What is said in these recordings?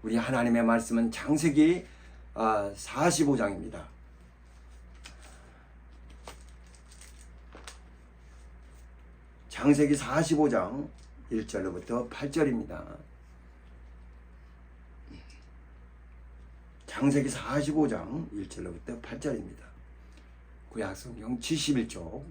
우리 하나님의 말씀은 창세기 45장입니다. 창세기 45장 1절로부터 8절입니다. 창세기 45장 1절로부터 8절입니다. 구약성경 71쪽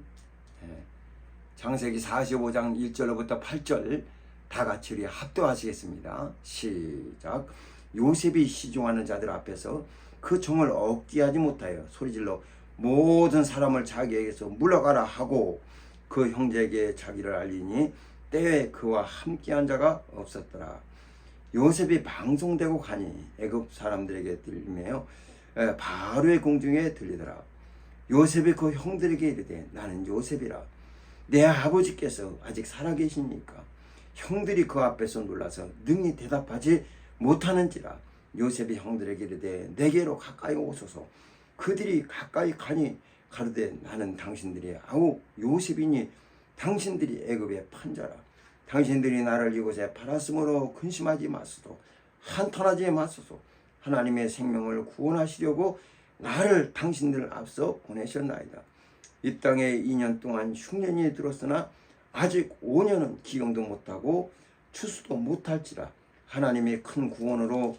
창세기 45장 1절로부터 8절 다 같이 우리 합독하시겠습니다. 시작. 요셉이 시종하는 자들 앞에서 그 종을 억제하지 못하여 소리질러 모든 사람을 자기에게서 물러가라 하고 그 형제에게 자기를 알리니 때에 그와 함께한 자가 없었더라. 요셉이 방송되고 가니 애굽 사람들에게 들리며 바로의 궁중에 들리더라. 요셉이 그 형들에게 이르되 나는 요셉이라. 내 아버지께서 아직 살아계시니까. 형들이 그 앞에서 놀라서 능히 대답하지 못하는지라. 요셉이 형들에게 이르되 내게로 가까이 오소서. 그들이 가까이 가니 가로되 나는 당신들이 아우 요셉이니 당신들이 애굽의 판자라. 당신들이 나를 이곳에 팔았으므로 근심하지 마소서. 한탄하지 마소서. 하나님의 생명을 구원하시려고 나를 당신들 앞서 보내셨나이다. 이 땅에 2년 동안 흉년이 들었으나 아직 5년은 기경도 못하고 추수도 못할지라. 하나님이 큰 구원으로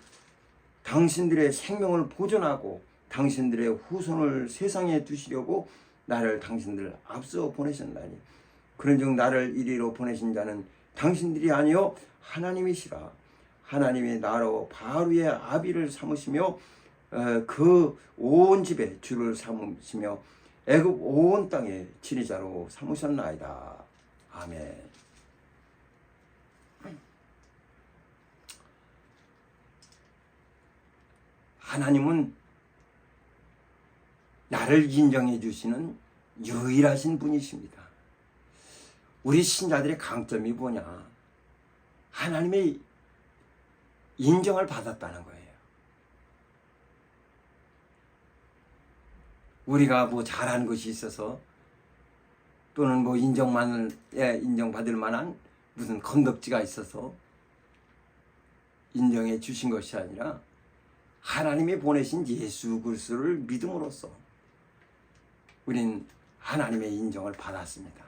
당신들의 생명을 보존하고 당신들의 후손을 세상에 두시려고 나를 당신들 앞서 보내셨나니 그런즉 나를 이리로 보내신 자는 당신들이 아니요 하나님이시라. 하나님이 나로 바로의 아비를 삼으시며 그 온 집에 주를 삼으시며 애굽 온 땅에 지리자로 삼으셨나이다. 아멘. 하나님은 나를 인정해 주시는 유일하신 분이십니다. 우리 신자들의 강점이 뭐냐? 하나님의 인정을 받았다는 거예요. 우리가 뭐 잘하는 것이 있어서 또는 뭐 인정받을 만한 무슨 건덕지가 있어서 인정해 주신 것이 아니라 하나님이 보내신 예수 그리스도를 믿음으로써 우린 하나님의 인정을 받았습니다.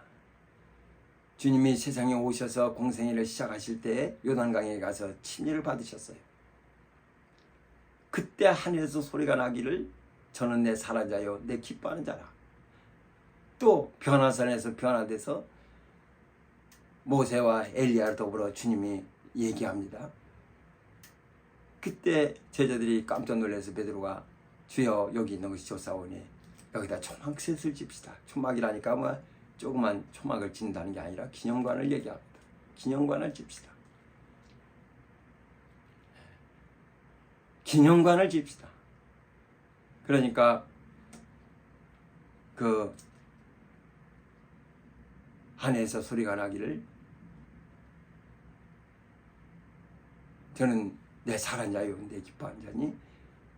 주님이 세상에 오셔서 공생애를 시작하실 때 요단강에 가서 침례를 받으셨어요. 그때 하늘에서 소리가 나기를 저는 내 사랑하는 자요 내 기뻐하는 자라. 또 변화산에서 변화돼서 모세와 엘리야를 더불어 주님이 얘기합니다. 그때 제자들이 깜짝 놀라서 베드로가 주여 여기 있는 것이 좋사오니 여기다 초막셋을 집시다. 초막이라니까 뭐 조그만 초막을 짓는다는 게 아니라 기념관을 얘기합니다. 기념관을 집시다. 기념관을 집시다. 그러니까 그 하늘에서 소리가 나기를 저는 내 사랑하는 자요 내 기뻐하는 자니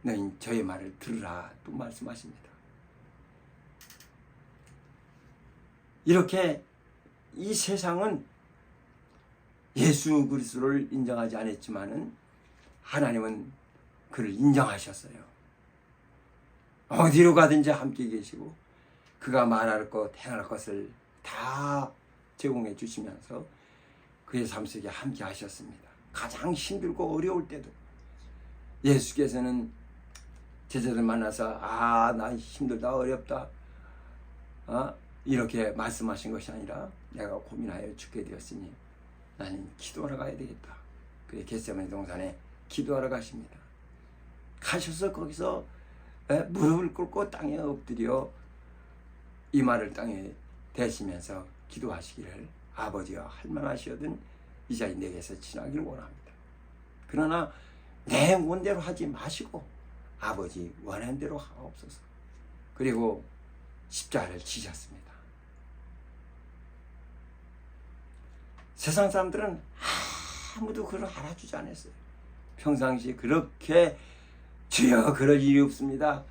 너희 저의 말을 들으라 또 말씀하십니다. 이렇게 이 세상은 예수 그리스도를 인정하지 않았지만은 하나님은 그를 인정하셨어요. 어디로 가든지 함께 계시고 그가 말할 것 행할 것을 다 제공해 주시면서 그의 삶 속에 함께 하셨습니다. 가장 힘들고 어려울 때도 예수께서는 제자들 만나서 나 힘들다 어렵다 이렇게 말씀하신 것이 아니라 내가 고민하여 죽게 되었으니 나는 기도하러 가야 되겠다. 그래 겟세마네 동산에 기도하러 가십니다. 가셔서 거기서 무릎을 꿇고 땅에 엎드려 이마를 땅에 대시면서 기도하시기를 아버지여 할만하시거든 이 자리 내게서 지나기를 원합니다. 그러나 내 원대로 하지 마시고 아버지 원하는 대로 하옵소서. 그리고 십자가를 지셨습니다. 세상 사람들은 아무도 그를 알아주지 않았어요. 평상시에 그렇게 주여 그럴 일이 없습니다.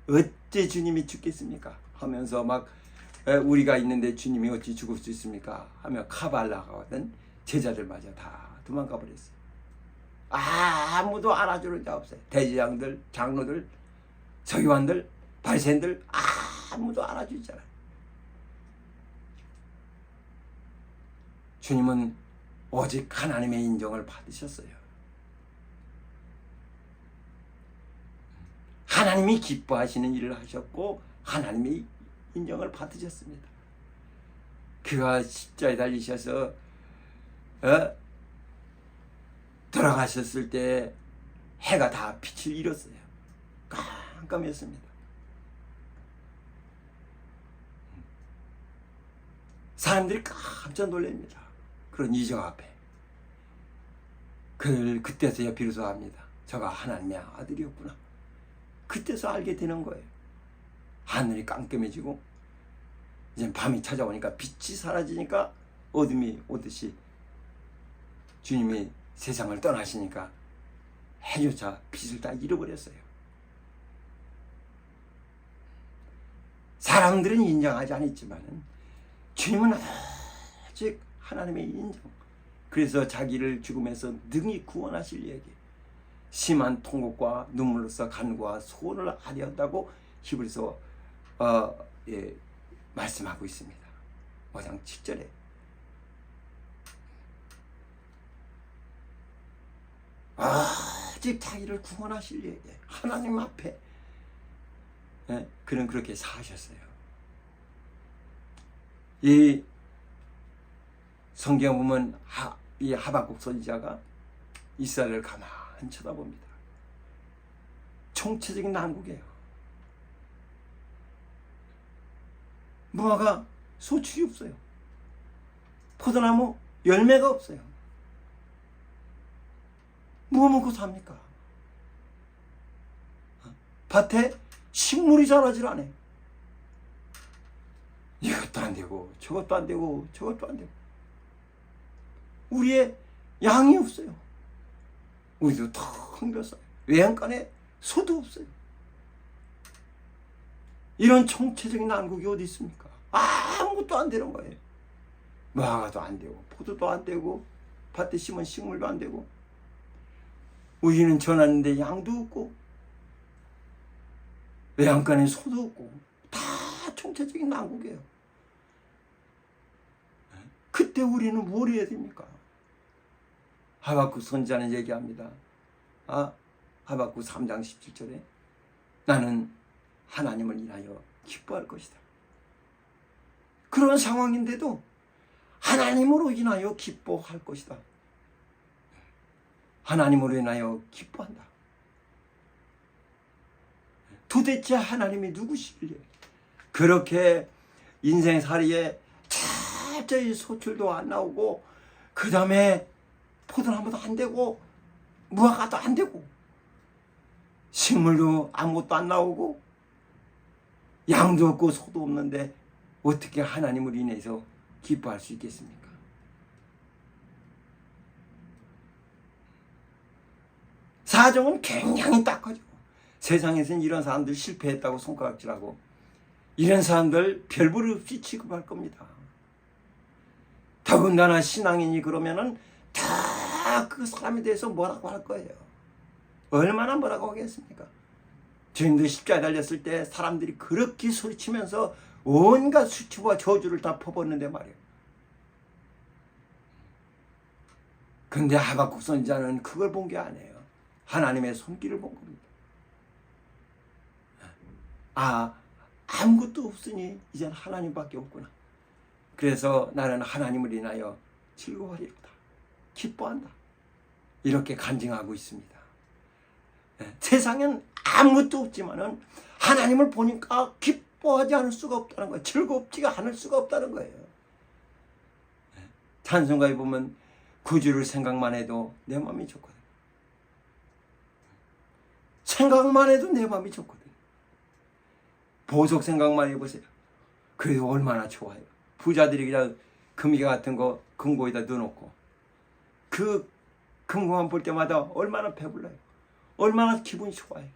어찌 주님이 죽겠습니까? 하면서 막 우리가 있는데 주님이 어찌 죽을 수 있습니까? 하며 카발라가 하던 제자들마저 다 도망가 버렸어요. 아무도 알아주는 자 없어요. 대제장들, 장로들, 서기관들, 바리새인들 아무도 알아주잖아요. 주님은 오직 하나님의 인정을 받으셨어요. 하나님이 기뻐하시는 일을 하셨고 하나님의 인정을 받으셨습니다. 그가 십자가에 달리셔서 돌아가셨을 때 해가 다 빛을 잃었어요. 깜깜했습니다. 사람들이 깜짝 놀랍니다. 그런 이적 앞에. 그때서야 비로소 압니다. 저가 하나님의 아들이었구나. 그때서 알게 되는 거예요. 하늘이 깜깜해지고 이제 밤이 찾아오니까 빛이 사라지니까 어둠이 오듯이 주님이 세상을 떠나시니까 해조차 빛을 다 잃어버렸어요. 사람들은 인정하지 않았지만 주님은 오직 하나님의 인정. 그래서 자기를 죽음에서 능히 구원하실 얘기, 심한 통곡과 눈물로써 간구와 소원을 하리었다고 히브리서 말씀하고 있습니다. 5장 7절에 오직 자기를 구원하실 얘기, 하나님 앞에 그는 그렇게 사셨어요. 이 성경 보면 이 하박국 선지자가 이스라엘을 가만히 쳐다봅니다. 총체적인 난국이에요. 무화과 소출이 없어요. 포도나무 열매가 없어요. 뭐 먹고 삽니까? 밭에 식물이 자라질 않아요. 이것도 안 되고 저것도 안 되고 저것도 안 되고. 우리의 양이 없어요. 우리도 텅 비었어요. 외양간에 소도 없어요. 이런 총체적인 난국이 어디 있습니까? 아무것도 안 되는 거예요. 무화과도 안 되고 포도도 안 되고 밭에 심은 식물도 안 되고 우리는 전하는데 양도 없고 외양간에 소도 없고 다 총체적인 난국이에요. 그때 우리는 뭘 해야 됩니까? 하박국 선지자는 얘기합니다. 하박국 3장 17절에 나는 하나님을 인하여 기뻐할 것이다. 그런 상황인데도 하나님으로 인하여 기뻐할 것이다. 하나님으로 인하여 기뻐한다. 도대체 하나님이 누구시길래 그렇게 인생살이에 철저히 소출도 안 나오고 그 다음에 포도나무도 안 되고 무화과도 안 되고 식물도 아무것도 안 나오고 양도 없고 소도 없는데 어떻게 하나님을 인해서 기뻐할 수 있겠습니까? 사정은 굉장히 딱하죠. 세상에서는 이런 사람들 실패했다고 손가락질하고 이런 사람들 별볼 없이 취급할 겁니다. 더군다나 신앙인이 그러면은 다 그 사람에 대해서 뭐라고 할 거예요. 얼마나 뭐라고 하겠습니까? 주님도 십자가에 달렸을 때 사람들이 그렇게 소리치면서 온갖 수치와 저주를 다 퍼붓는데 말이에요. 근데 하박국 선지자는 그걸 본 게 아니에요. 하나님의 손길을 본 겁니다. 아무것도 없으니 이젠 하나님밖에 없구나. 그래서 나는 하나님을 인하여 즐거워하리로다. 기뻐한다. 이렇게 간증하고 있습니다. 세상엔 아무것도 없지만은 하나님을 보니까 기뻐하지 않을 수가 없다는 거예요. 즐겁지가 않을 수가 없다는 거예요. 찬송가에 보면 구주를 생각만 해도 내 마음이 좋거든. 생각만 해도 내 마음이 좋거든. 보석 생각만 해보세요. 그래도 얼마나 좋아요. 부자들이 그냥 금괴 같은 거 금고에다 넣어놓고 그 금고만 볼 때마다 얼마나 배불러요. 얼마나 기분이 좋아요.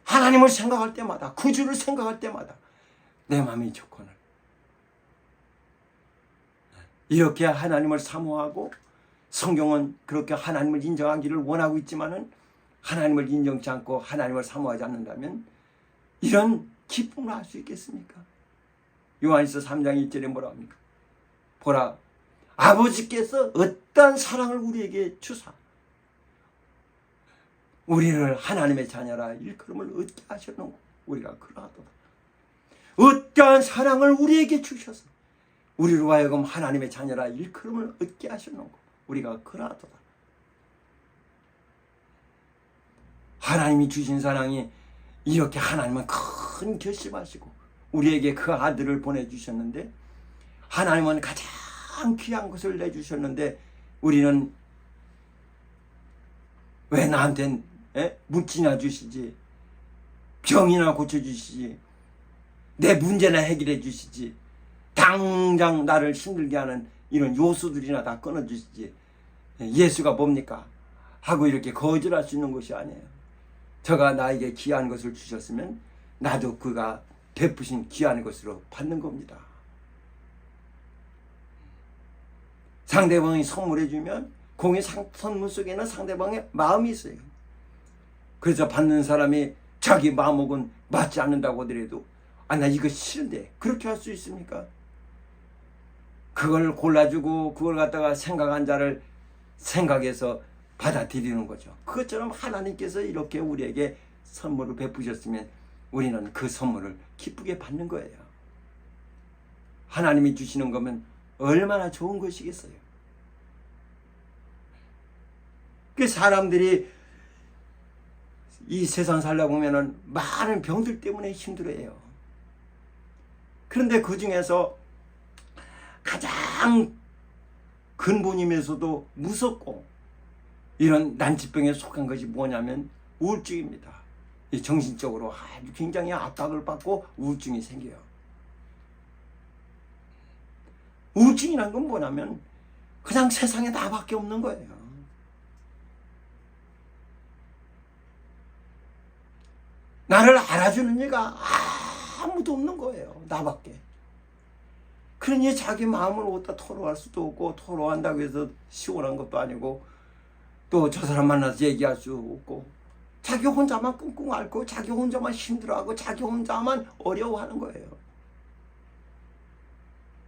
하나님을 생각할 때마다 구주를 생각할 때마다 내 마음이 좋거늘. 이렇게 하나님을 사모하고 성경은 그렇게 하나님을 인정하기를 원하고 있지만은 하나님을 인정치 않고 하나님을 사모하지 않는다면 이런 기쁨을 할 수 있겠습니까? 요한일서 3장 1절에 뭐라 합니까? 보라, 아버지께서 어떠한 사랑을 우리에게 주사 우리를 하나님의 자녀라 일컬음을 얻게 하셨노. 우리가 그러하도다. 어떠한 사랑을 우리에게 주셔서 우리로 하여금 하나님의 자녀라 일컬음을 얻게 하셨노. 우리가 그러하도다. 하나님이 주신 사랑이 이렇게 하나님은 큰 결심하시고 우리에게 그 아들을 보내주셨는데 하나님은 가장 귀한 것을 내주셨는데 우리는 왜 나한텐 묻지나 주시지, 병이나 고쳐주시지, 내 문제나 해결해 주시지, 당장 나를 힘들게 하는 이런 요소들이나 다 끊어주시지, 예수가 뭡니까? 하고 이렇게 거절할 수 있는 것이 아니에요. 저가 나에게 귀한 것을 주셨으면 나도 그가 베푸신 귀한 것으로 받는 겁니다. 상대방이 선물해 주면 공의 선물 속에는 상대방의 마음이 있어요. 그래서 받는 사람이 자기 마음먹은 맞지 않는다고 하더라도 나 이거 싫은데 그렇게 할 수 있습니까? 그걸 골라주고 그걸 갖다가 생각한 자를 생각해서 받아들이는 거죠. 그것처럼 하나님께서 이렇게 우리에게 선물을 베푸셨으면 우리는 그 선물을 기쁘게 받는 거예요. 하나님이 주시는 거면 얼마나 좋은 것이겠어요. 그 사람들이 이 세상 살다 보면은 많은 병들 때문에 힘들어해요. 그런데 그 중에서 가장 근본이면서도 무섭고 이런 난치병에 속한 것이 뭐냐면 우울증입니다. 정신적으로 아주 굉장히 압박을 받고 우울증이 생겨요. 우울증이란 건 뭐냐면 그냥 세상에 나밖에 없는 거예요. 나를 알아주는 이가 아무도 없는 거예요. 나밖에. 그러니 자기 마음을 어디다 토로할 수도 없고 토로한다고 해서 시원한 것도 아니고 또 저 사람 만나서 얘기할 수 없고 자기 혼자만 끙끙 앓고 자기 혼자만 힘들어하고 자기 혼자만 어려워하는 거예요.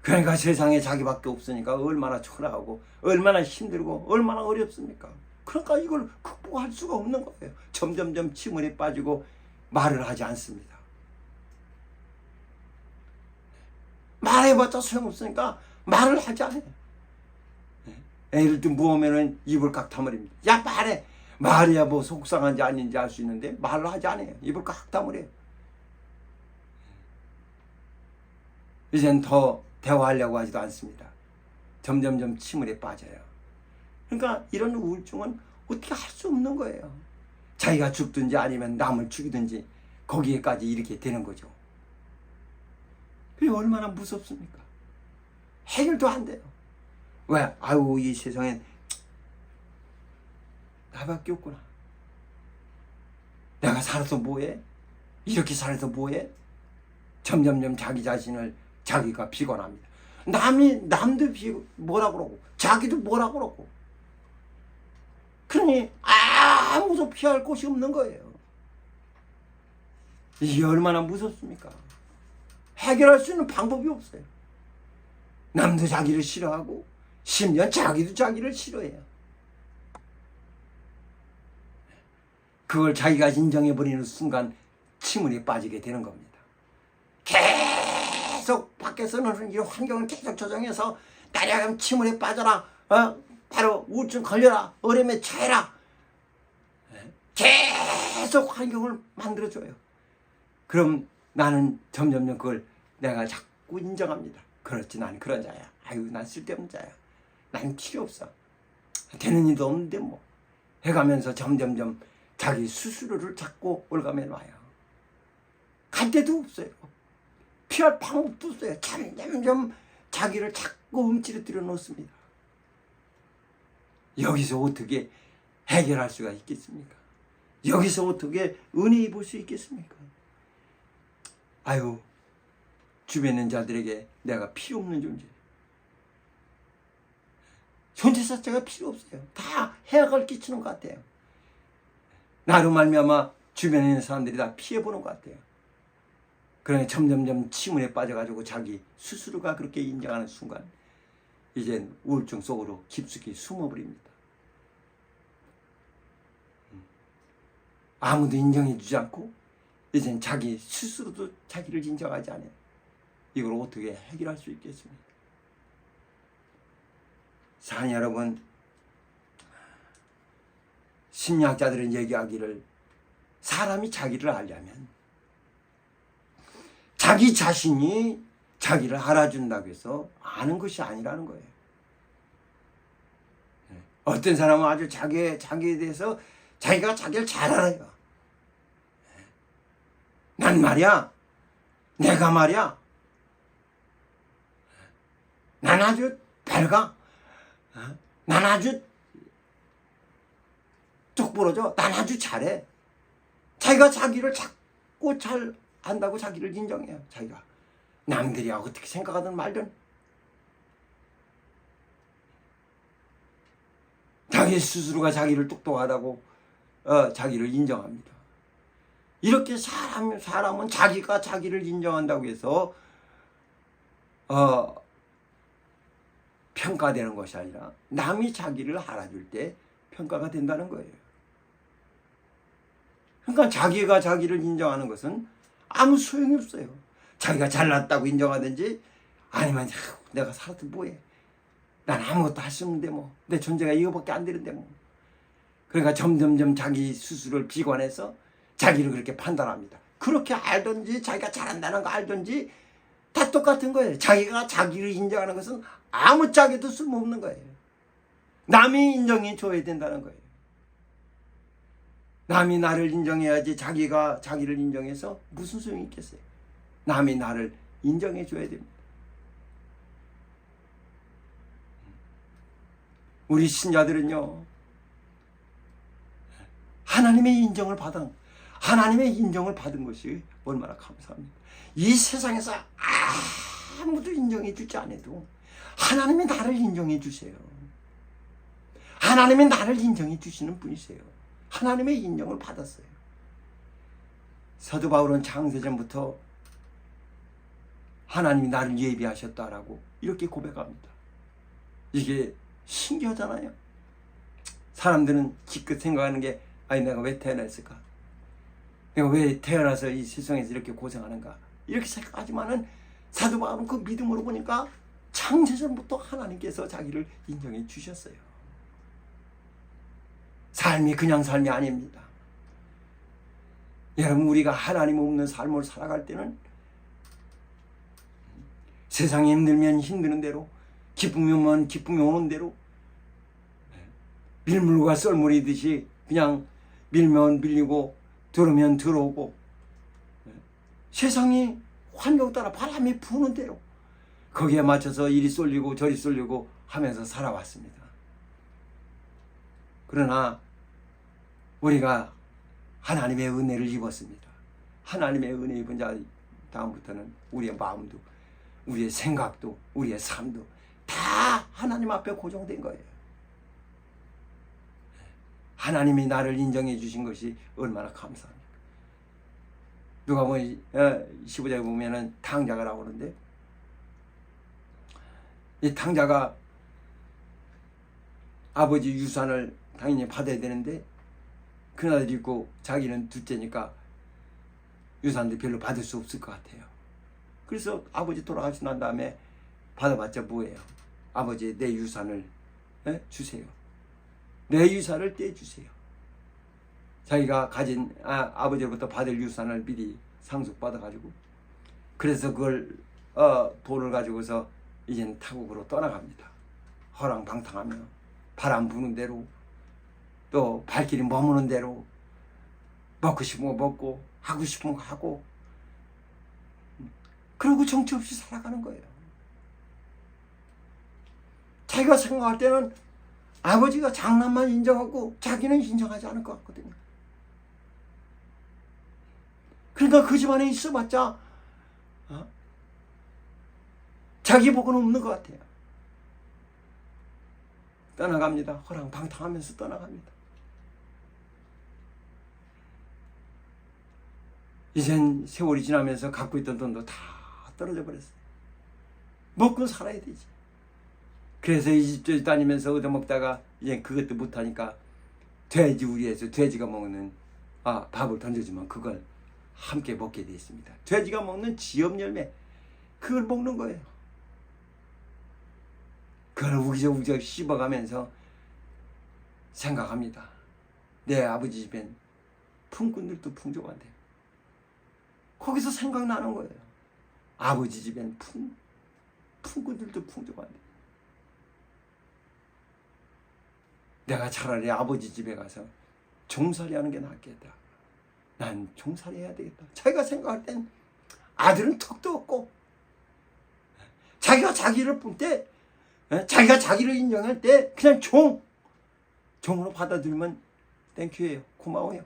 그러니까 세상에 자기밖에 없으니까 얼마나 초라하고 얼마나 힘들고 얼마나 어렵습니까? 그러니까 이걸 극복할 수가 없는 거예요. 점점점 침울에 빠지고 말을 하지 않습니다. 말해봤자 소용없으니까 말을 하지 않아요. 애를 좀 무으면은 입을 깍 다물입니다. 야 말해. 말해야 뭐 속상한지 아닌지 알 수 있는데 말을 하지 않아요. 입을 깍 다물어요. 이젠 더 대화하려고 하지도 않습니다. 점점점 침울에 빠져요. 그러니까 이런 우울증은 어떻게 할 수 없는 거예요. 자기가 죽든지 아니면 남을 죽이든지 거기에까지 이렇게 되는 거죠. 그게 얼마나 무섭습니까? 해결도 안 돼요. 왜? 아유 이 세상엔 나밖에 없구나. 내가 살아서 뭐해? 이렇게 살아서 뭐해? 점점점 자기 자신을 자기가 비관합니다. 남도 뭐라 그러고 자기도 뭐라 그러고 그러니 아무도 피할 곳이 없는 거예요. 이게 얼마나 무섭습니까? 해결할 수 있는 방법이 없어요. 남도 자기를 싫어하고 심지어 자기도 자기를 싫어해요. 그걸 자기가 인정해버리는 순간 침울에 빠지게 되는 겁니다. 계속 밖에서는 이 환경을 계속 조정해서 나려면 침울에 빠져라, 바로 우울증 걸려라, 어려움에 처해라, 계속 환경을 만들어줘요. 그럼 나는 점점점 그걸 내가 자꾸 인정합니다. 그렇지, 난 그런 자야. 아유, 난 쓸데없는 자야. 난 필요 없어. 되는 일도 없는데 뭐 해가면서 점점점 자기 스스로를 자꾸 올가매 놔요. 갈 데도 없어요. 피할 방법도 없어요. 점점점 자기를 자꾸 움츠러뜨려 놓습니다. 여기서 어떻게 해결할 수가 있겠습니까? 여기서 어떻게 은혜 입을 수 있겠습니까? 아유, 주변에 있는 자들에게 내가 필요 없는 존재. 존재 자체가 필요 없어요. 다 해악을 끼치는 것 같아요. 나로 말미암아 주변에 있는 사람들이 다 피해보는 것 같아요. 그러니 점점점 침울에 빠져가지고 자기 스스로가 그렇게 인정하는 순간 이젠 우울증 속으로 깊숙이 숨어버립니다. 아무도 인정해주지 않고 이젠 자기 스스로도 자기를 인정하지 않아요. 이걸 어떻게 해결할 수 있겠습니까? 사랑하는 여러분, 심리학자들은 얘기하기를 사람이 자기를 알려면 자기 자신이 자기를 알아준다고 해서 아는 것이 아니라는 거예요. 어떤 사람은 아주 자기에 대해서 자기가 자기를 잘 알아요. 난 말이야, 내가 말이야, 난 아주 밝아, 난 아주 뚝 부러져, 난 아주 잘해. 자기가 자기를 자꾸 잘 안다고 자기를 인정해요. 자기가 남들이 어떻게 생각하든 말든 자기 스스로가 자기를 똑똑하다고 자기를 인정합니다. 이렇게 사람은 자기가 자기를 인정한다고 해서 평가되는 것이 아니라 남이 자기를 알아줄 때 평가가 된다는 거예요. 그러니까 자기가 자기를 인정하는 것은 아무 소용이 없어요. 자기가 잘났다고 인정하든지 아니면 내가 살아도 뭐해, 난 아무것도 할 수 없는데 뭐, 내 존재가 이거밖에 안 되는데 뭐. 그러니까 점점점 자기 스스로를 비관해서 자기를 그렇게 판단합니다. 그렇게 알든지 자기가 잘한다는 거 알든지 다 똑같은 거예요. 자기가 자기를 인정하는 것은 아무 짝에도 쓸모없는 거예요. 남이 인정해 줘야 된다는 거예요. 남이 나를 인정해야지 자기가 자기를 인정해서 무슨 소용이 있겠어요. 남이 나를 인정해 줘야 됩니다. 우리 신자들은요, 하나님의 인정을 받은 것이 얼마나 감사합니다. 이 세상에서 아무도 인정해 주지 않아도 하나님이 나를 인정해 주세요. 하나님이 나를 인정해 주시는 분이세요. 하나님의 인정을 받았어요. 사도 바울은 창세전부터 하나님이 나를 예비하셨다라고 이렇게 고백합니다. 이게 신기하잖아요. 사람들은 기껏 생각하는 게, 아니 내가 왜 태어났을까? 내가 왜 태어나서 이 세상에서 이렇게 고생하는가? 이렇게 생각하지만은 사도 바울은 그 믿음으로 보니까 창세전부터 하나님께서 자기를 인정해 주셨어요. 삶이 그냥 삶이 아닙니다. 여러분, 우리가 하나님 없는 삶을 살아갈 때는 세상이 힘들면 힘드는 대로, 기쁨이 오면 기쁨이 오는 대로, 밀물과 썰물이듯이 그냥 밀면 밀리고 들어오면 들어오고, 세상이 환경 따라 바람이 부는 대로 거기에 맞춰서 이리 쏠리고 저리 쏠리고 하면서 살아왔습니다. 그러나 우리가 하나님의 은혜를 입었습니다. 하나님의 은혜 입은 자 다음부터는 우리의 마음도, 우리의 생각도, 우리의 삶도 다 하나님 앞에 고정된 거예요. 하나님이 나를 인정해 주신 것이 얼마나 감사합니까? 누가 보면 15장에 보면은 탕자가 나오는데, 이 탕자가 아버지 유산을 당연히 받아야 되는데 큰 아들이 있고 자기는 둘째니까 유산도 별로 받을 수 없을 것 같아요. 그래서 아버지 돌아가시고 난 다음에 받아봤자 뭐예요? 아버지, 내 유산을 주세요. 내 유산을 떼주세요. 자기가 가진 아버지로부터 받을 유산을 미리 상속받아가지고, 그래서 그걸 돈을 가지고서 이제는 타국으로 떠나갑니다. 허랑방탕하며 바람 부는 대로, 또 발길이 머무는 대로 먹고 싶은 거 먹고 하고 싶은 거 하고, 그러고 정처 없이 살아가는 거예요. 자기가 생각할 때는 아버지가 장난만 인정하고 자기는 인정하지 않을 것 같거든요. 그러니까 그 집안에 있어봤자 자기 복은 없는 것 같아요. 떠나갑니다. 허랑방탕하면서 떠나갑니다. 이젠 세월이 지나면서 갖고 있던 돈도 다 떨어져 버렸어요. 먹고 살아야 되지. 그래서 이 집 저 집 다니면서 얻어먹다가 이제 그것도 못하니까 돼지 우리에서 돼지가 먹는 밥을 던져주면 그걸 함께 먹게 되어 있습니다. 돼지가 먹는 지엽 열매 그걸 먹는 거예요. 그걸 우기적우기적 씹어가면서 생각합니다. 내 아버지 집엔 품꾼들도 풍족한데 거기서 생각나는 거예요. 아버지 집엔 품꾼들도 풍족한데 내가 차라리 아버지 집에 가서 종살이 하는 게 낫겠다. 난 종살이 해야 되겠다. 자기가 생각할 땐 아들은 턱도 없고 자기가 자기를 볼 때 자기가 자기를 인정할 때 그냥 종으로 받아들이면 땡큐예요. 고마워요.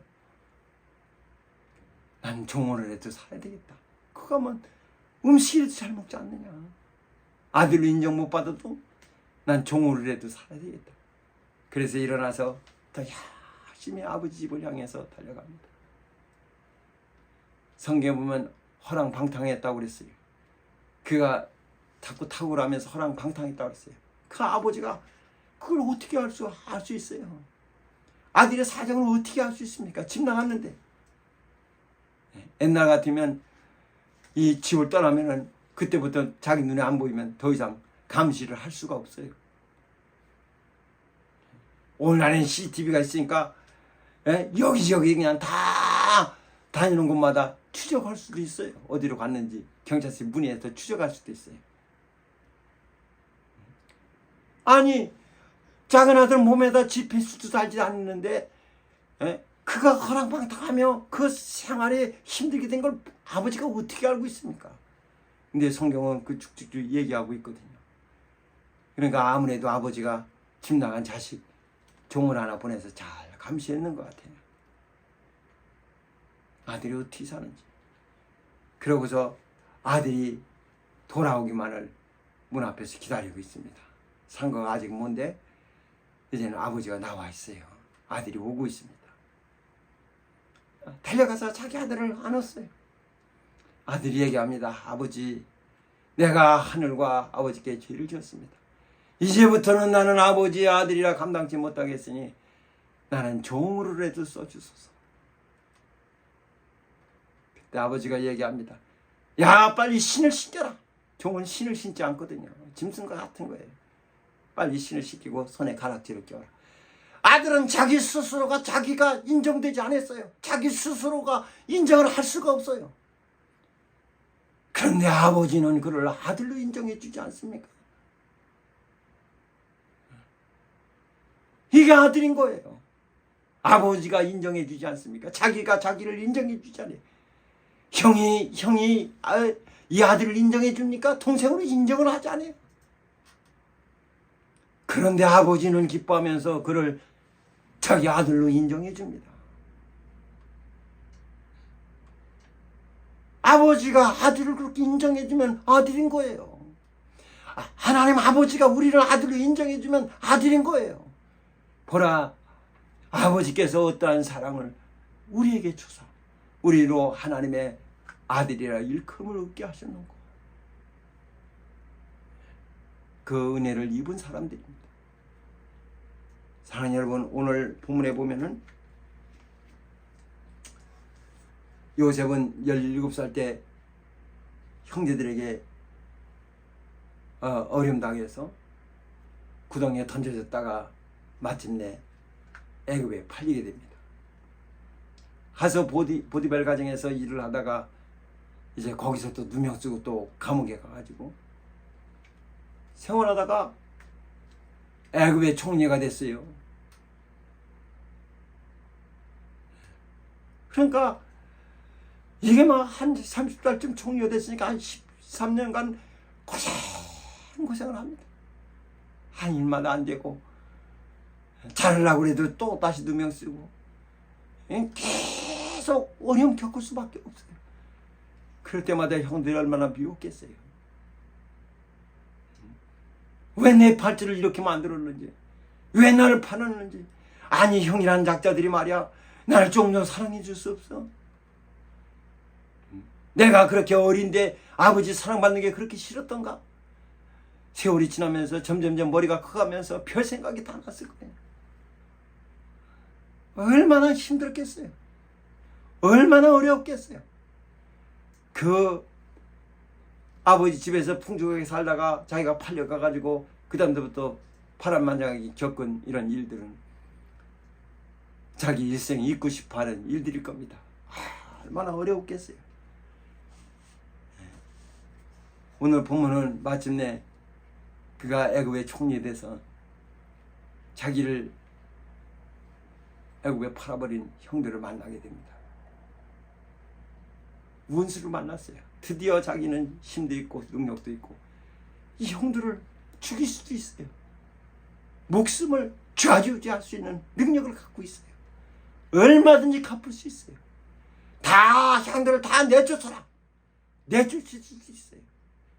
난 종으로 해도 살아야 되겠다. 그거 하면 음식이라도 잘 먹지 않느냐. 아들로 인정 못 받아도 난 종으로 해도 살아야 되겠다. 그래서 일어나서 더 열심히 아버지 집을 향해서 달려갑니다. 성경에 보면 허랑방탕했다고 그랬어요. 그가 자꾸 탁월하면서 허랑방탕했다고 그랬어요. 그 아버지가 그걸 어떻게 알 수 있어요? 아들의 사정을 어떻게 알 수 있습니까? 집 나갔는데. 옛날 같으면 이 집을 떠나면은 그때부터 자기 눈에 안 보이면 더 이상 감시를 할 수가 없어요. 오늘날엔 CCTV가 있으니까 여기저기 그냥 다 다니는 곳마다 추적할 수도 있어요. 어디로 갔는지 경찰서 문의해서 추적할 수도 있어요. 아니 작은 아들 몸에다 GPS도 달지 않는데 그가 허랑방탕하며 그 생활에 힘들게 된 걸 아버지가 어떻게 알고 있습니까? 근데 성경은 그 쭉쭉쭉 얘기하고 있거든요. 그러니까 아무래도 아버지가 집 나간 자식 종을 하나 보내서 잘 감시했는 것 같아요. 아들이 어떻게 사는지. 그러고서 아들이 돌아오기만을 문 앞에서 기다리고 있습니다. 상거가 아직 먼데 이제는 아버지가 나와 있어요. 아들이 오고 있습니다. 달려가서 자기 아들을 안았어요. 아들이 얘기합니다. 아버지, 내가 하늘과 아버지께 죄를 지었습니다. 이제부터는 나는 아버지의 아들이라 감당치 못하겠으니 나는 종으로라도 써주소서. 그때 아버지가 얘기합니다. 야, 빨리 신을 신겨라. 종은 신을 신지 않거든요. 짐승과 같은 거예요. 빨리 신을 신기고 손에 가락지를 껴라. 아들은 자기 스스로가 자기가 인정되지 않았어요. 자기 스스로가 인정을 할 수가 없어요. 그런데 아버지는 그를 아들로 인정해 주지 않습니까? 이게 아들인 거예요. 아버지가 인정해 주지 않습니까? 자기가 자기를 인정해 주잖아요. 형이 이 아들을 인정해 줍니까? 동생으로 인정을 하지 않아요. 그런데 아버지는 기뻐하면서 그를 자기 아들로 인정해 줍니다. 아버지가 아들을 그렇게 인정해 주면 아들인 거예요. 하나님 아버지가 우리를 아들로 인정해 주면 아들인 거예요. 보라, 아버지께서 어떠한 사랑을 우리에게 주사 우리로 하나님의 아들이라 일컬음을 얻게 하셨는고. 그 은혜를 입은 사람들입니다. 사랑하는 여러분, 오늘 본문에 보면은 요셉은 17살 때 형제들에게 어려움당해서 구덩이에 던져졌다가 마침내 애굽에 팔리게 됩니다. 가서 보디벨 가정에서 일을 하다가 이제 거기서 또 누명 쓰고 또 감옥에 가가지고 생활하다가 애굽의 총리가 됐어요. 그러니까 이게 막 한 30달쯤 총리가 됐으니까 한 13년간 고생을 합니다. 한 일마다 안 되고 잘하려고 해도 또 다시 누명 쓰고 계속 어려움 겪을 수밖에 없어요. 그럴 때마다 형들이 얼마나 미웠겠어요. 왜 내 팔찌를 이렇게 만들었는지, 왜 나를 파놨는지. 아니 형이란 작자들이 말이야 나를 좀 더 사랑해 줄 수 없어? 내가 그렇게 어린데 아버지 사랑받는 게 그렇게 싫었던가? 세월이 지나면서 점점점 머리가 커가면서 별 생각이 다 났을 거예요. 얼마나 힘들었겠어요. 얼마나 어려웠겠어요. 그 아버지 집에서 풍족하게 살다가 자기가 팔려가가지고 그 다음부터 파란만장하게 겪은 이런 일들은 자기 일생에 잊고 싶어하는 일들일 겁니다. 얼마나 어려웠겠어요. 오늘 본문은 마침내 그가 애굽의 총리에 돼서 자기를 애굽에 팔아버린 형들을 만나게 됩니다. 원수를 만났어요. 드디어 자기는 힘도 있고 능력도 있고 이 형들을 죽일 수도 있어요. 목숨을 좌지우지할 수 있는 능력을 갖고 있어요. 얼마든지 갚을 수 있어요. 다 형들을 다 내쫓아라. 내쫓을 수도 있어요.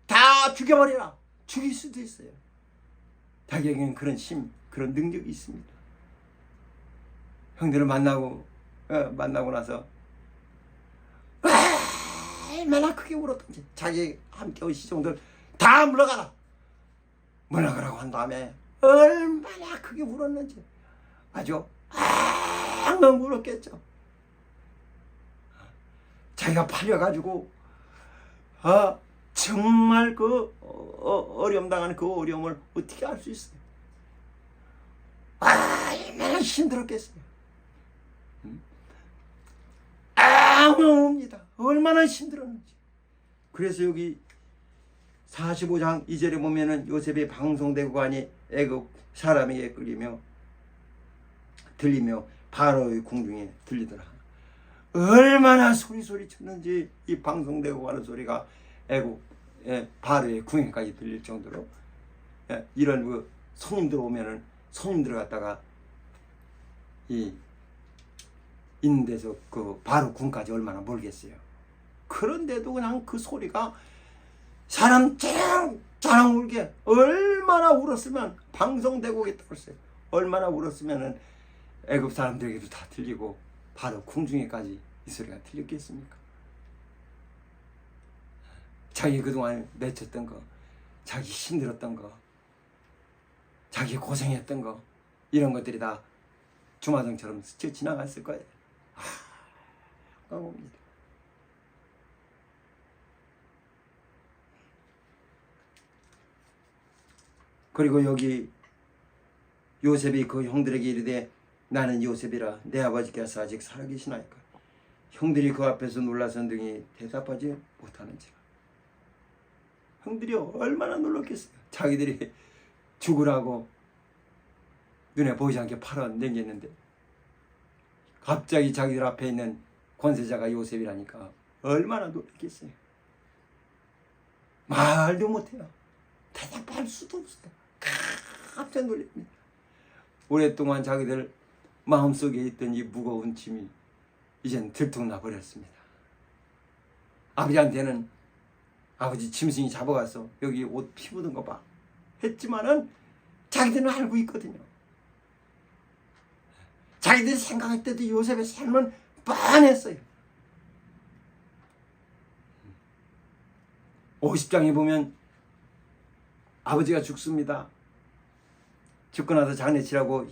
다 죽여버리라. 죽일 수도 있어요. 자기에게는 그런 힘, 그런 능력이 있습니다. 형들을 만나고 나서 얼마나 크게 울었던지 자기 함께 온 시종들 다 물러가라. 물러가라고 한 다음에 얼마나 크게 울었는지 아주 엉엉 울었겠죠. 자기가 팔려가지고 정말 그 어려움 당하는 그 어려움을 어떻게 알 수 있어요? 얼마나 힘들었겠어요. 엉엉웁니다. 얼마나 힘들었는지. 그래서 여기 45장 2절에 보면은 요셉이 방송대관이 애굽 사람에게 들리며 바로의 궁중에 들리더라. 얼마나 소리 쳤는지 이 방송되고 가는 소리가 애굽 바로의 궁에까지 들릴 정도로 이런 그 손님들 오면은 손님들 갖다가 있는 데서 그 바로 궁까지 얼마나 멀겠어요. 그런데도 그냥 그 소리가 사람 짜랑 울게 얼마나 울었으면 방송되고 있다고 했어요. 얼마나 울었으면은 애굽 사람들에게도 다 들리고 바로 궁중에까지 이 소리가 들렸겠습니까? 자기 그동안 맺혔던 거, 자기 힘들었던 거, 자기 고생했던 거 이런 것들이 다 주마등처럼 스쳐 지나갔을 거예요. 깜깜합니다. 그리고 여기 요셉이 그 형들에게 이르되 나는 요셉이라 내 아버지께서 아직 살아계시나이까. 형들이 그 앞에서 놀라서 등이 대답하지 못하는지라. 형들이 얼마나 놀랐겠어요. 자기들이 죽으라고 눈에 보이지 않게 팔아넘겼는데 갑자기 자기들 앞에 있는 권세자가 요셉이라니까 얼마나 놀랐겠어요. 말도 못해요. 대답할 수도 없어요. 깜짝 놀랍니다. 오랫동안 자기들 마음속에 있던 이 무거운 짐이 이젠 들통나 버렸습니다. 아버지한테는 아버지 짐승이 잡아가서 여기 옷 피 묻은 거 봐 했지만은 자기들은 알고 있거든요. 자기들이 생각할 때도 요셉의 삶은 뻔했어요. 50장에 보면 아버지가 죽습니다. 죽고 나서 장례치라고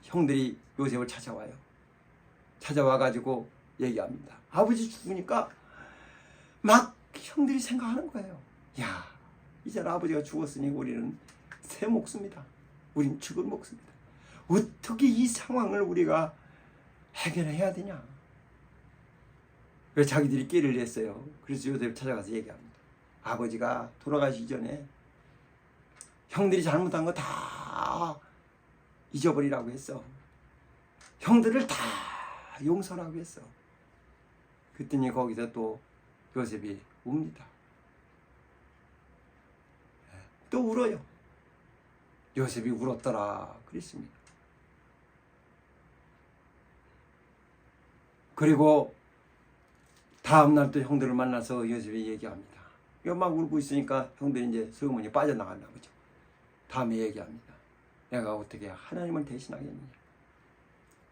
형들이 요셉을 찾아와요. 찾아와가지고 얘기합니다. 아버지 죽으니까 막 형들이 생각하는 거예요. 야, 이제 아버지가 죽었으니 우리는 새 목숨이다. 우린 죽을 목숨이다. 어떻게 이 상황을 우리가 해결해야 되냐. 왜 자기들이 끼를 냈어요. 그래서 요셉을 찾아가서 얘기합니다. 아버지가 돌아가시기 전에 형들이 잘못한 거 다 잊어버리라고 했어. 형들을 다 용서라고 했어. 그랬더니 거기서 또 요셉이 웁니다. 또 울어요. 요셉이 울었더라 그랬습니다. 그리고 다음날 또 형들을 만나서 요셉이 얘기합니다. 이거 막 울고 있으니까 형들이 이제 슬그머니 빠져나갔나 보죠. 다음에 얘기합니다. 내가 어떻게 하나님을 대신하겠느냐.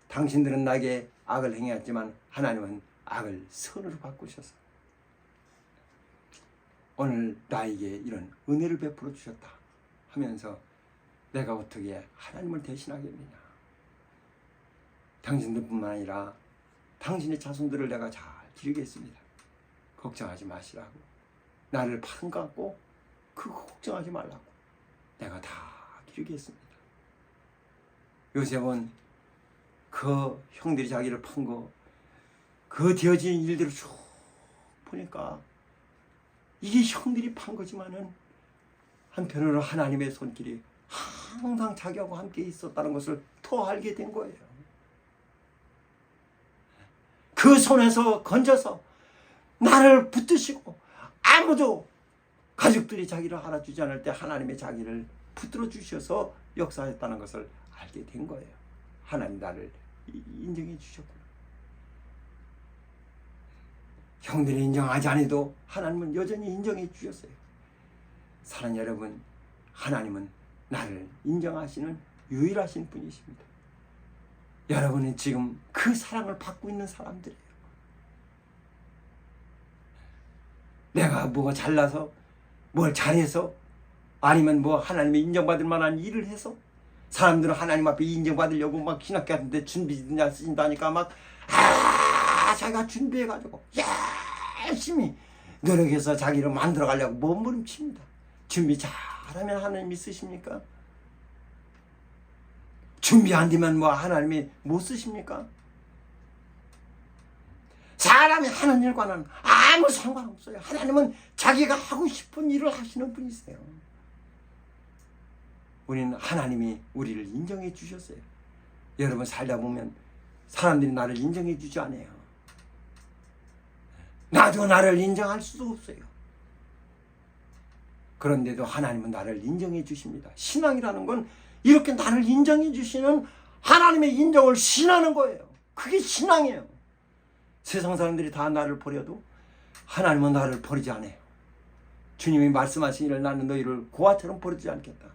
당신들은 나에게 악을 행했지만 하나님은 악을 선으로 바꾸셔서 오늘 나에게 이런 은혜를 베풀어 주셨다 하면서 내가 어떻게 하나님을 대신하겠느냐. 당신들뿐만 아니라 당신의 자손들을 내가 잘 기르겠습니다. 걱정하지 마시라고. 나를 판 것 같고 그거 걱정하지 말라고. 내가 다 기르겠습니다. 요셉은 그 형들이 자기를 판 거, 그 되어진 일들을 쭉 보니까 이게 형들이 판 거지만은 한편으로 하나님의 손길이 항상 자기하고 함께 있었다는 것을 더 알게 된 거예요. 그 손에서 건져서 나를 붙드시고 아무도 가족들이 자기를 알아주지 않을 때 하나님의 자기를 붙들어 주셔서 역사했다는 것을 알게 된 거예요. 하나님 나를 인정해 주셨구나. 형들이 인정하지 않아도 하나님은 여전히 인정해 주셨어요. 사랑하는 여러분, 하나님은 나를 인정하시는 유일하신 분이십니다. 여러분은 지금 그 사랑을 받고 있는 사람들이에요. 내가 뭐 잘나서 뭘 잘해서 아니면 뭐 하나님의 인정받을 만한 일을 해서 사람들은 하나님 앞에 인정받으려고 막 신학교 같은데 준비나 쓰신다니까 막 자기가 준비해가지고 열심히 노력해서 자기를 만들어가려고 몸부림칩니다. 준비 잘하면 하나님이 쓰십니까? 준비 안 되면 뭐 하나님이 못 쓰십니까? 사람이 하는 일과는 아무 상관없어요. 하나님은 자기가 하고 싶은 일을 하시는 분이세요. 우리는 하나님이 우리를 인정해 주셨어요. 여러분 살다 보면 사람들이 나를 인정해 주지 않아요. 나도 나를 인정할 수도 없어요. 그런데도 하나님은 나를 인정해 주십니다. 신앙이라는 건 이렇게 나를 인정해 주시는 하나님의 인정을 신하는 거예요. 그게 신앙이에요. 세상 사람들이 다 나를 버려도 하나님은 나를 버리지 않아요. 주님이 말씀하신 일을 나는 너희를 고아처럼 버리지 않겠다.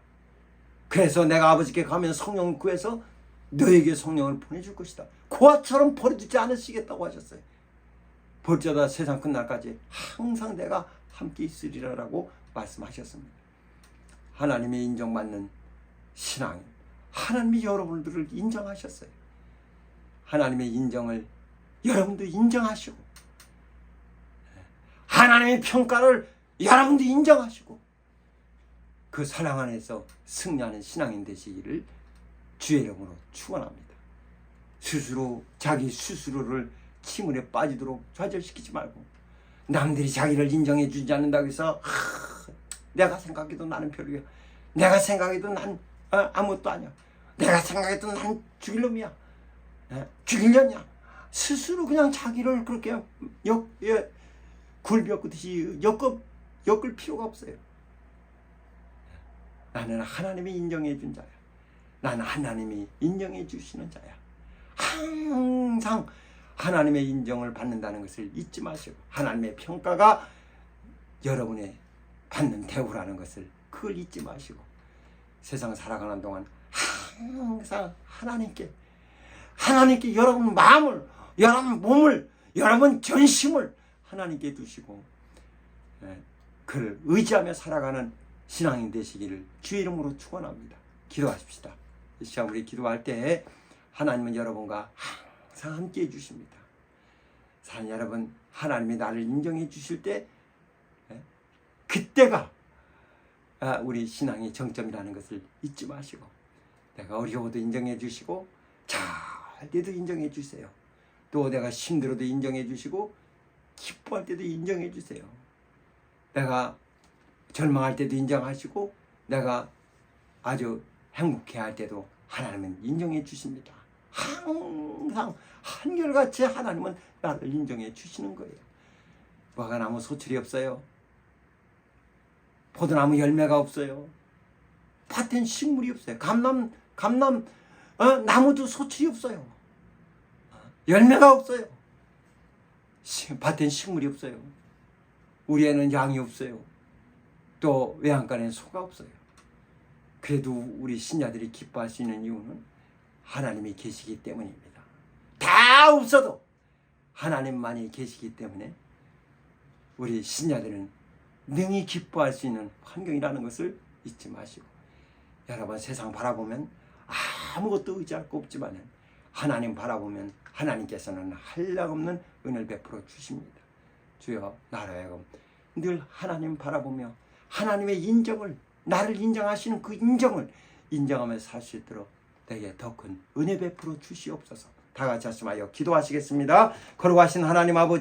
그래서 내가 아버지께 가면 성령을 구해서 너에게 성령을 보내줄 것이다. 고아처럼 버려두지 않으시겠다고 하셨어요. 벌저다 세상 끝날까지 항상 내가 함께 있으리라라고 말씀하셨습니다. 하나님의 인정받는 신앙, 하나님이 여러분들을 인정하셨어요. 하나님의 인정을 여러분도 인정하시고 하나님의 평가를 여러분도 인정하시고 그 사랑 안에서 승리하는 신앙인 되시기를 주의 이름으로 축원합니다. 스스로 자기 스스로를 침울에 빠지도록 좌절시키지 말고 남들이 자기를 인정해 주지 않는다고 해서 내가 생각해도 나는 별로야. 내가 생각해도 난 아무것도 아니야. 내가 생각해도 난 죽일 놈이야. 죽일 년이야. 스스로 그냥 자기를 그렇게 굴벼끄듯이 엮을 필요가 없어요. 나는 하나님이 인정해 준 자야. 나는 하나님이 인정해 주시는 자야. 항상 하나님의 인정을 받는다는 것을 잊지 마시고 하나님의 평가가 여러분의 받는 대우라는 것을 그걸 잊지 마시고 세상 살아가는 동안 항상 하나님께 여러분 마음을, 여러분 몸을, 여러분 전심을 하나님께 두시고 그를 의지하며 살아가는 신앙인 되시기를 주의 이름으로 축원합니다. 기도하십시다. 이 시간 우리 기도할 때 하나님은 여러분과 항상 함께 해주십니다. 사랑하는 여러분, 하나님이 나를 인정해 주실 때 그때가 우리 신앙의 정점이라는 것을 잊지 마시고 내가 어려워도 인정해 주시고 잘 때도 인정해 주세요. 또 내가 힘들어도 인정해 주시고 기뻐할 때도 인정해 주세요. 내가 절망할 때도 인정하시고 내가 아주 행복해할 때도 하나님은 인정해 주십니다. 항상 한결같이 하나님은 나를 인정해 주시는 거예요. 무화과나무 소출이 없어요. 포도나무 열매가 없어요. 밭엔 식물이 없어요. 감남 나무도 소출이 없어요. 열매가 없어요. 밭엔 식물이 없어요. 우리 애는 양이 없어요. 또 외양간에는 소가 없어요. 그래도 우리 신자들이 기뻐할 수 있는 이유는 하나님이 계시기 때문입니다. 다 없어도 하나님만이 계시기 때문에 우리 신자들은 능히 기뻐할 수 있는 환경이라는 것을 잊지 마시고, 여러분 세상 바라보면 아무것도 의지할 거 없지만 하나님 바라보면 하나님께서는 한량없는 은혜를 베풀어 주십니다. 주여, 나로 하여금 늘 하나님 바라보며 하나님의 인정을, 나를 인정하시는 그 인정을 인정하면서 살 수 있도록 내게 더 큰 은혜 베풀어 주시옵소서. 다 같이 말씀하여 기도하시겠습니다. 거룩하신 하나님 아버지,